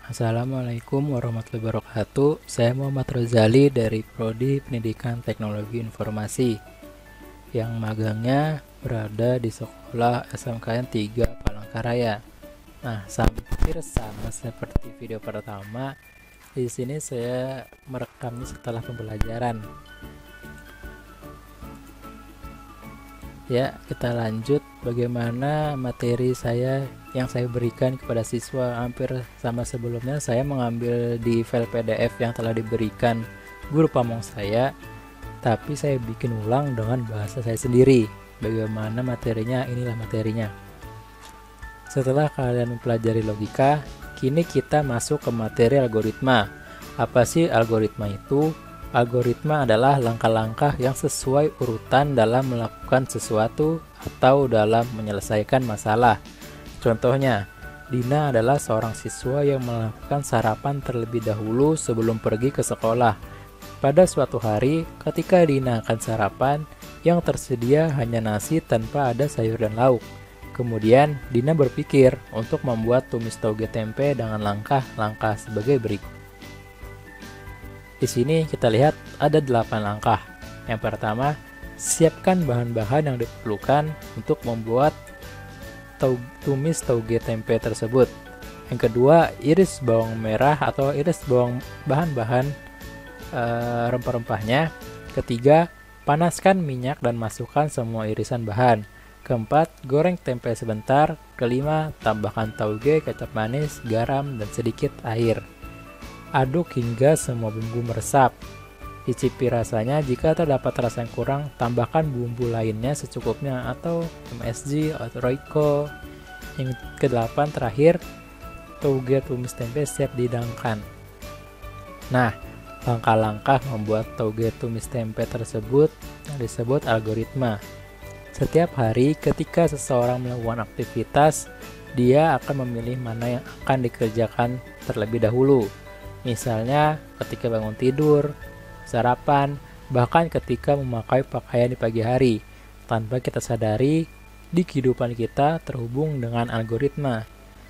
Assalamualaikum warahmatullahi wabarakatuh. Saya Muhammad Rozali dari Prodi Pendidikan Teknologi Informasi yang magangnya berada di sekolah SMKN 3 Palangkaraya. Nah, hampir sama seperti video pertama. Di sini saya merekamnya setelah pembelajaran. Ya, kita lanjut bagaimana materi yang saya berikan kepada siswa. Hampir sama sebelumnya, saya mengambil di file PDF yang telah diberikan guru pamong saya, tapi saya bikin ulang dengan bahasa saya sendiri. Bagaimana materinya, inilah materinya. Setelah kalian mempelajari logika, kini kita masuk ke materi algoritma. Apa sih algoritma itu? Algoritma adalah langkah-langkah yang sesuai urutan dalam melakukan sesuatu atau dalam menyelesaikan masalah. Contohnya, Dina adalah seorang siswa yang melakukan sarapan terlebih dahulu sebelum pergi ke sekolah. Pada suatu hari, ketika Dina akan sarapan, yang tersedia hanya nasi tanpa ada sayur dan lauk. Kemudian, Dina berpikir untuk membuat tumis tauge tempe dengan langkah-langkah sebagai berikut. Di sini kita lihat ada 8 langkah. Yang pertama, siapkan bahan-bahan yang diperlukan untuk membuat tumis tauge tempe tersebut. Yang kedua, iris bawang merah atau iris bahan-bahan rempah-rempahnya. Ketiga, panaskan minyak dan masukkan semua irisan bahan. Keempat, goreng tempe sebentar. Kelima, tambahkan tauge, kecap manis, garam, dan sedikit air. Aduk hingga semua bumbu meresap. Icipi rasanya, jika terdapat rasa yang kurang, tambahkan bumbu lainnya secukupnya atau MSG atau Royco. Yang ke-8 terakhir, tauge tumis tempe siap dihidangkan. Nah, langkah-langkah membuat tauge tumis tempe tersebut yang disebut algoritma. Setiap hari ketika seseorang melakukan aktivitas, dia akan memilih mana yang akan dikerjakan terlebih dahulu. Misalnya ketika bangun tidur, sarapan, bahkan ketika memakai pakaian di pagi hari. Tanpa kita sadari, di kehidupan kita terhubung dengan algoritma.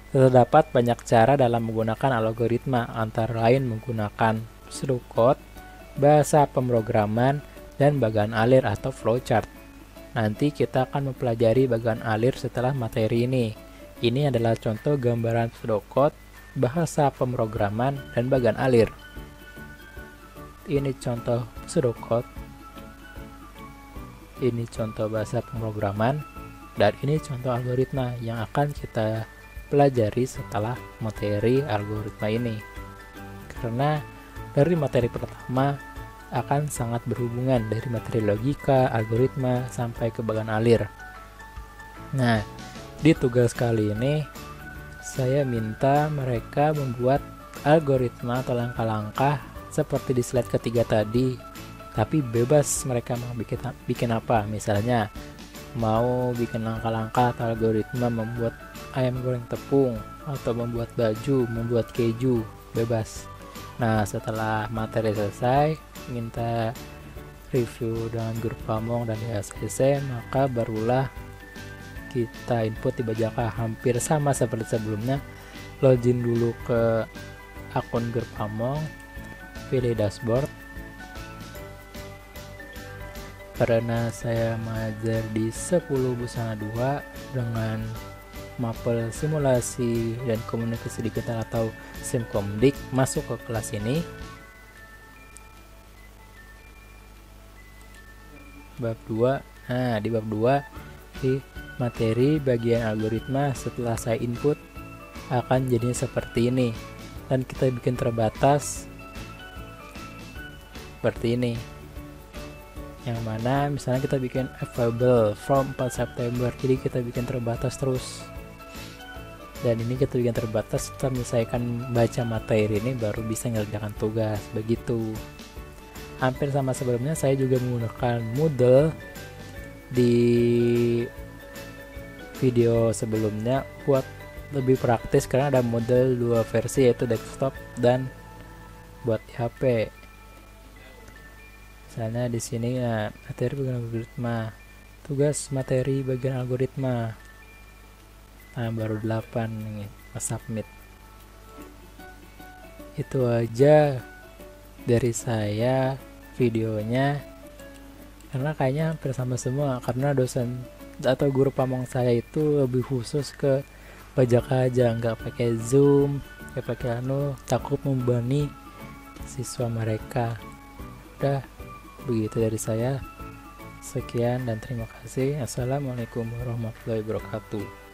Terdapat banyak cara dalam menggunakan algoritma, antara lain menggunakan pseudocode, bahasa pemrograman, dan bagan alir atau flowchart. Nanti kita akan mempelajari bagan alir setelah materi ini. Ini adalah contoh gambaran pseudocode, bahasa pemrograman, dan bagan alir. Ini contoh pseudocode, ini contoh bahasa pemrograman, dan ini contoh algoritma yang akan kita pelajari setelah materi algoritma ini. Karena dari materi pertama akan sangat berhubungan dari materi logika, algoritma, sampai ke bagan alir. Nah, di tugas kali ini saya minta mereka membuat algoritma atau langkah-langkah seperti di slide ketiga tadi, tapi bebas mereka mau bikin apa. Misalnya mau bikin langkah-langkah atau algoritma membuat ayam goreng tepung, atau membuat baju, membuat keju, bebas. Nah, setelah materi selesai, minta review dengan guru pamong dan DSC, maka barulah kita input di Bajaka. Hampir sama seperti sebelumnya. Login dulu ke akun guru pamong, pilih dashboard. Karena saya mengajar di 10 Busana 2 dengan mapel simulasi dan komunikasi digital atau Simkomdik, masuk ke kelas ini. Bab 2. Nah, di bab 2 di materi bagian algoritma, setelah saya input akan jadinya seperti ini, dan kita bikin terbatas seperti ini, yang mana misalnya kita bikin available from 4 September, jadi kita bikin terbatas terus. Dan ini kita bikin terbatas setelah menyelesaikan baca materi ini baru bisa mengerjakan tugas, begitu. Hampir sama sebelumnya, saya juga menggunakan Moodle di video sebelumnya buat lebih praktis, karena ada Moodle 2 versi, yaitu desktop dan buat di HP. Misalnya di sini ya, materi bagian algoritma, tugas materi bagian algoritma. Nah, baru 8 nih, submit. Itu aja dari saya videonya, karena kayaknya hampir sama semua, karena dosen atau guru pamong saya itu lebih khusus ke bajak aja, nggak pakai Zoom, nggak pakai takut membebani siswa mereka. Udah, begitu dari saya. Sekian dan terima kasih. Assalamualaikum warahmatullahi wabarakatuh.